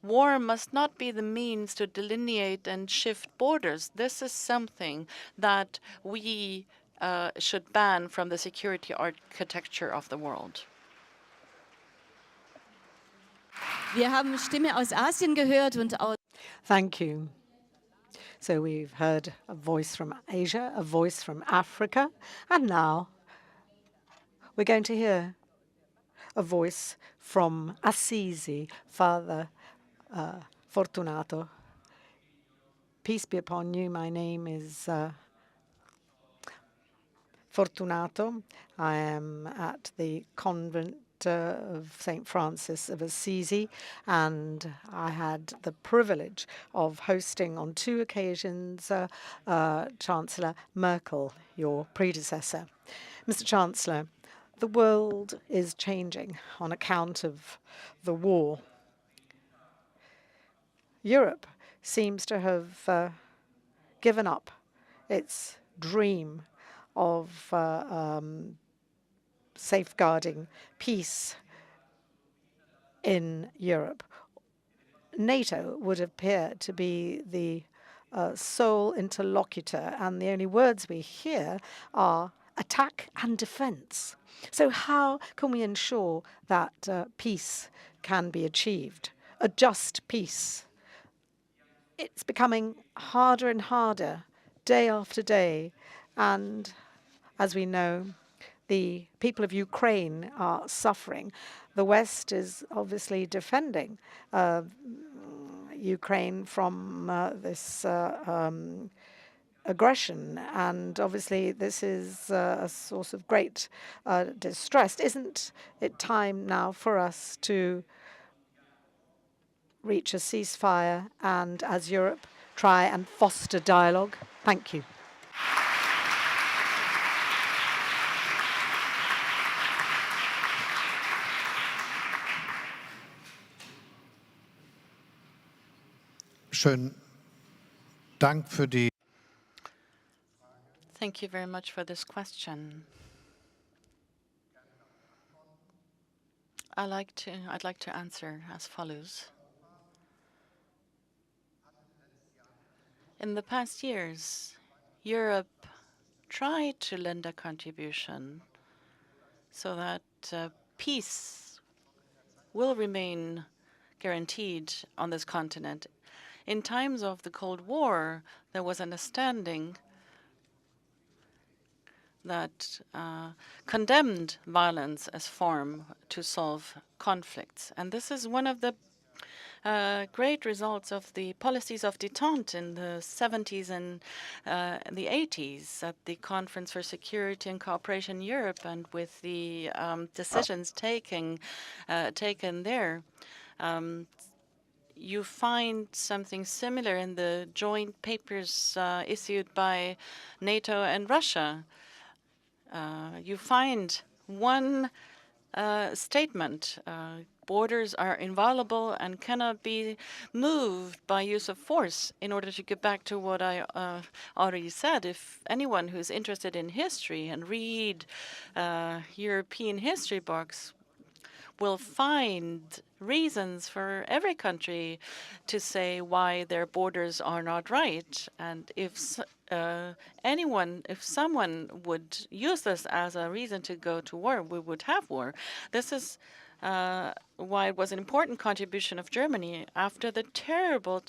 war must not be the means to delineate and shift borders. This is something that we should ban from the security architecture of the world. Wir haben Stimme aus Asien gehört und aus Thank you. So we've heard a voice from Asia, a voice from Africa, and now we're going to hear a voice from Assisi, Father Fortunato. Peace be upon you. My name is Fortunato. I am at the convent of St. Francis of Assisi, and I had the privilege of hosting on 2 occasions Chancellor Merkel, your predecessor. Mr. Chancellor, the world is changing on account of the war. Europe seems to have given up its dream of safeguarding peace in Europe. NATO would appear to be the sole interlocutor, and the only words we hear are attack and defense. So how can we ensure that peace can be achieved, a just peace? It's becoming harder and harder day after day, and as we know, the people of Ukraine are suffering. The West is obviously defending Ukraine from this aggression, and obviously this is a source of great distress. Isn't it time now for us to reach a ceasefire and, as Europe, try and foster dialogue? Thank you. Schönen Dank für die. Thank you very much for this question. I'd like to answer as follows. In the past years, Europe tried to lend a contribution so that peace will remain guaranteed on this continent. In times of the Cold War, there was understanding that condemned violence as form to solve conflicts. And this is one of the great results of the policies of détente in the 70s and the 80s at the Conference for Security and Cooperation in Europe, and with the decisions taken there. You find something similar in the joint papers issued by NATO and Russia. You find one statement: borders are inviolable and cannot be moved by use of force. In order to get back to what I already said, if anyone who's interested in history and read European history books will find reasons for every country to say why their borders are not right. And if someone would use this as a reason to go to war, we would have war. This is why it was an important contribution of Germany after the terrible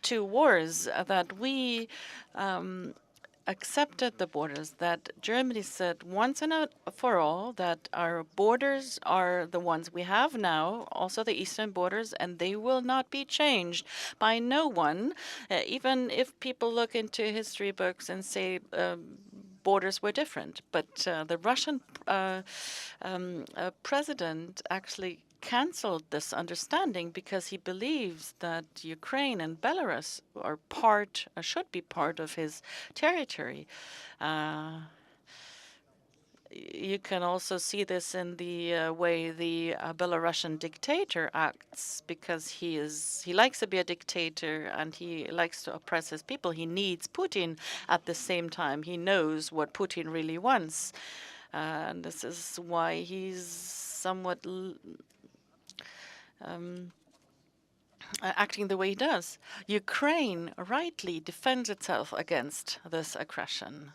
2 wars that we accepted the borders, that Germany said once and for all that our borders are the ones we have now, also the eastern borders, and they will not be changed by no one, even if people look into history books and say borders were different. But the Russian president actually canceled this understanding because he believes that Ukraine and Belarus are should be part of his territory. you can also see this in the way the Belarusian dictator acts, because he likes to be a dictator and he likes to oppress his people. He needs Putin. At the same time, he knows what Putin really wants, and this is why he's somewhat acting the way he does. Ukraine rightly defends itself against this aggression.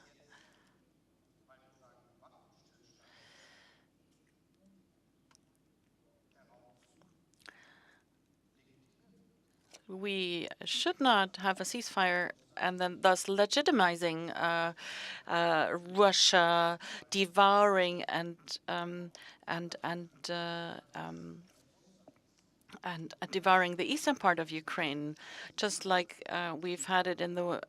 We should not have a ceasefire and then thus legitimizing Russia devouring and devouring the eastern part of Ukraine, just like we've had it in the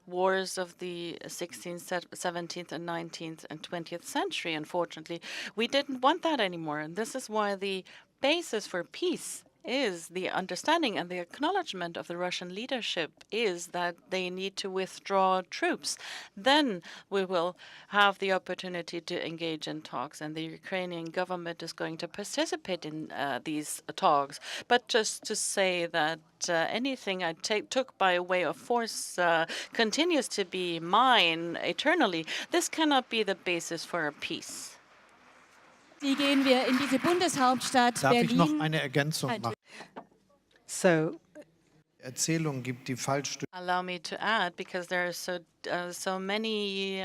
wars of the 16th, 17th, and 19th and 20th century. Unfortunately, we didn't want that anymore, and this is why the basis for peace is the understanding and the acknowledgement of the Russian leadership is that they need to withdraw troops. Then we will have the opportunity to engage in talks, and the Ukrainian government is going to participate in these talks. But just to say that anything I took by way of force continues to be mine eternally, this cannot be the basis for a peace. Gehen wir in diese Bundeshauptstadt Darf ich noch Berlin. eine Ergänzung machen? So Erzählung gibt, die falsch. Allow me to add, because there are so many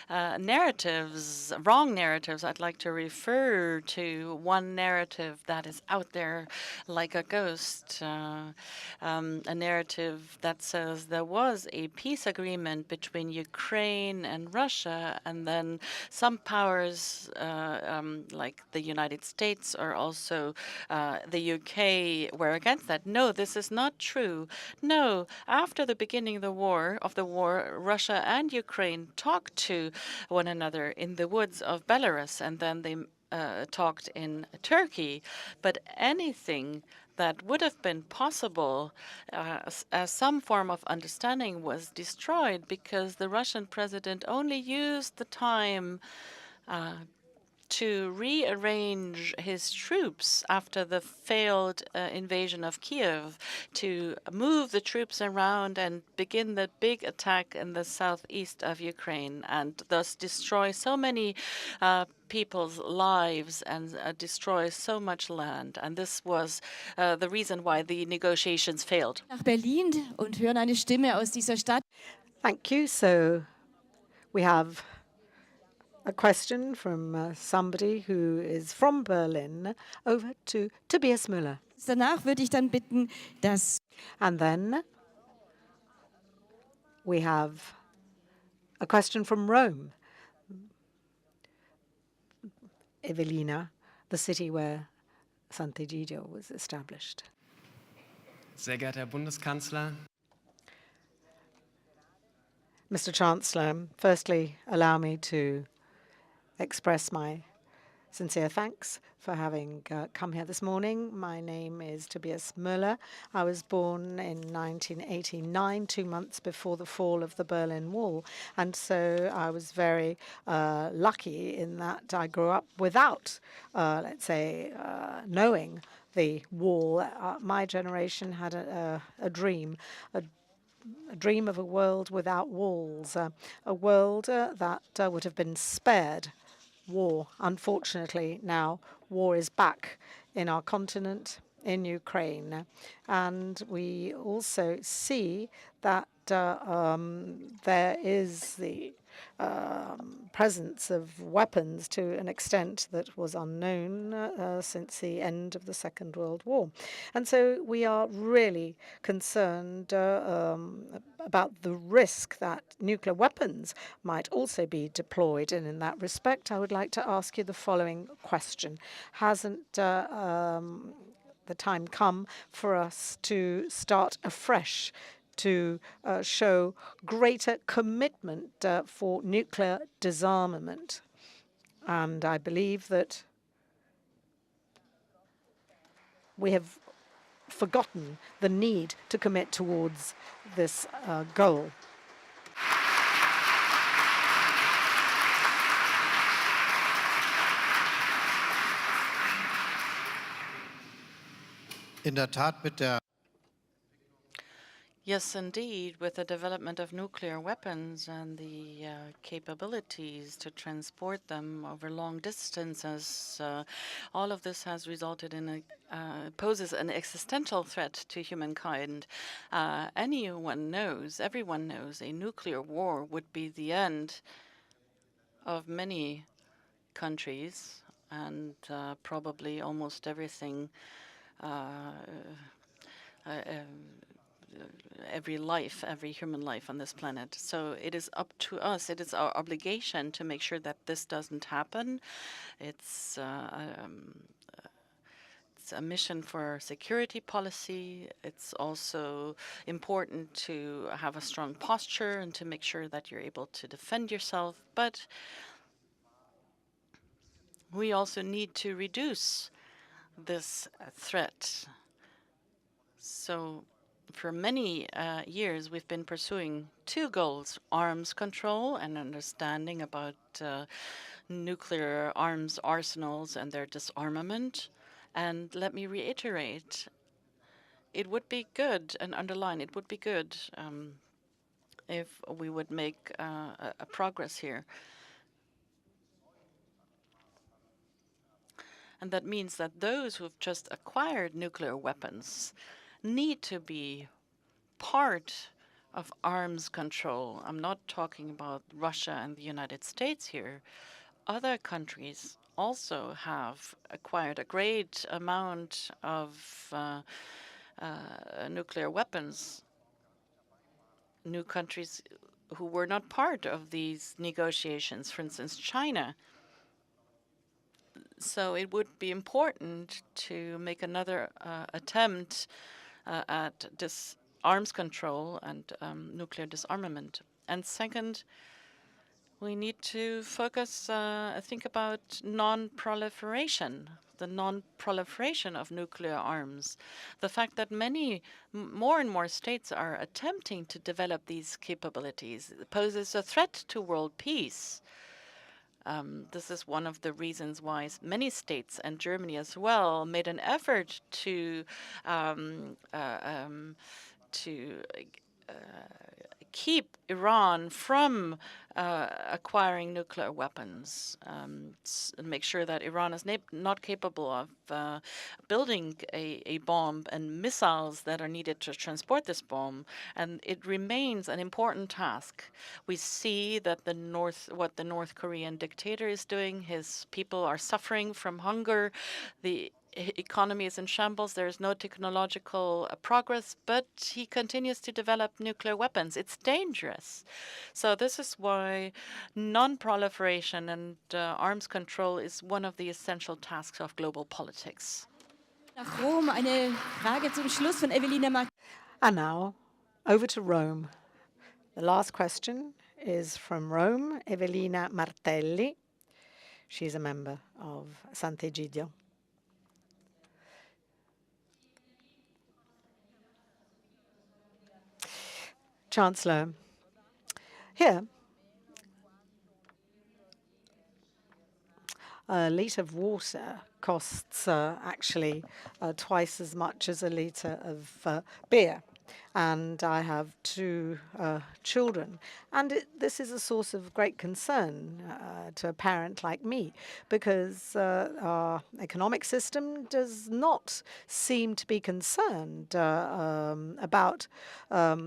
narratives, wrong narratives. I'd like to refer to one narrative that is out there like a ghost, a narrative that says there was a peace agreement between Ukraine and Russia, and then some powers like the United States or also the UK were against that. No, this is not true. No, after the beginning of the war, Russia and Ukraine talked to one another in the woods of Belarus, and then they talked in Turkey. But anything that would have been possible as some form of understanding was destroyed because the Russian president only used the time to rearrange his troops after the failed invasion of Kiev, to move the troops around and begin the big attack in the southeast of Ukraine, and thus destroy so many people's lives and destroy so much land. And this was the reason why the negotiations failed. Nach Berlin und hören eine Stimme aus dieser Stadt. thank you. So we have a question from somebody who is from Berlin over to Tobias Müller. Danach würde ich dann bitten, dass And then we have a question from Rome, Evelina, the city where Sant'Egidio was established. Sehr geehrter Herr Bundeskanzler, Mr. Chancellor, firstly, allow me to express my sincere thanks for having come here this morning. My name is Tobias Müller. I was born in 1989, 2 months before the fall of the Berlin Wall. And so I was very lucky in that I grew up without, let's say, knowing the wall. My generation had a dream, a dream of a world without walls, a world that would have been spared war. Unfortunately, now war is back in our continent, in Ukraine. And we also see that there is the presence of weapons to an extent that was unknown since the end of the Second World War. And so we are really concerned about the risk that nuclear weapons might also be deployed. And in that respect, I would like to ask you the following question. Hasn't the time come for us to start afresh, to show greater commitment for nuclear disarmament? And I believe that we have forgotten the need to commit towards this goal. In der Tat mit der Yes, indeed, with the development of nuclear weapons and the capabilities to transport them over long distances, all of this has resulted in poses an existential threat to humankind. Everyone knows, a nuclear war would be the end of many countries and probably almost everything. Every life, every human life on this planet. So it is up to us, it is our obligation to make sure that this doesn't happen. It's a mission for security policy. It's also important to have a strong posture and to make sure that you're able to defend yourself. But we also need to reduce this threat. So for many years, we've been pursuing two goals: arms control and understanding about nuclear arms arsenals and their disarmament. And let me reiterate, it would be good, and underline, it would be good if we would make a progress here. And that means that those who've just acquired nuclear weapons need to be part of arms control. I'm not talking about Russia and the United States here. Other countries also have acquired a great amount of nuclear weapons. New countries who were not part of these negotiations, for instance, China. So it would be important to make another attempt at arms control and nuclear disarmament. And second, we need to focus, think about non-proliferation, the non-proliferation of nuclear arms. The fact that more and more states are attempting to develop these capabilities poses a threat to world peace. This is one of the reasons why many states, and Germany as well, made an effort to keep Iran from acquiring nuclear weapons, and make sure that Iran is not capable of building a bomb and missiles that are needed to transport this bomb. And it remains an important task. We see that what the North Korean dictator is doing. His people are suffering from hunger. The economy is in shambles. There is no technological progress, but he continues to develop nuclear weapons. It's dangerous. So this is why non-proliferation and arms control is one of the essential tasks of global politics. Nach Rom eine Frage zum Schluss von Evelina. And now, over to Rome. The last question is from Rome, Evelina Martelli. She's a member of Sant'Egidio. Chancellor, here, a litre of water costs actually twice as much as a litre of beer. And I have two children. And this is a source of great concern to a parent like me, because our economic system does not seem to be concerned about a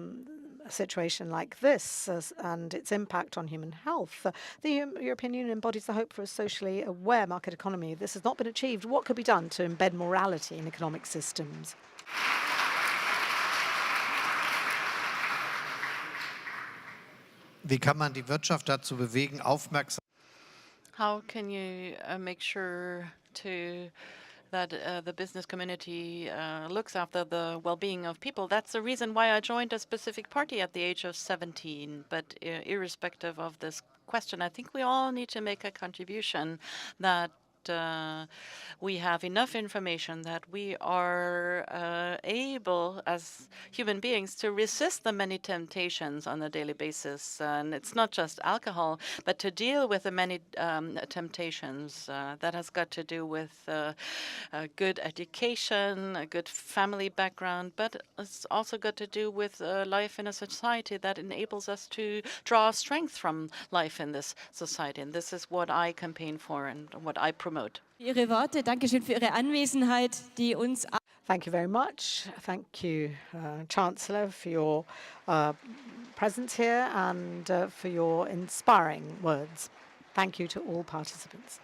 situation like this and its impact on human health. The European Union embodies the hope for a socially aware market economy. This has not been achieved. What could be done to embed morality in economic systems? Wie kann man die Wirtschaft dazu bewegen, aufmerksam? How can you make sure that the business community looks after the well-being of people? That's the reason why I joined a specific party at the age of 17. But irrespective of this question, I think we all need to make a contribution that we have enough information that we are able as human beings to resist the many temptations on a daily basis. And it's not just alcohol, but to deal with the many temptations that has got to do with a good education, a good family background, but it's also got to do with life in a society that enables us to draw strength from life in this society. And this is what I campaign for and what I promote. Ihre Worte, Dankeschön für Ihre Anwesenheit, die uns. Thank you very much. Thank you, Chancellor, for your presence here and for your inspiring words. Thank you to all participants.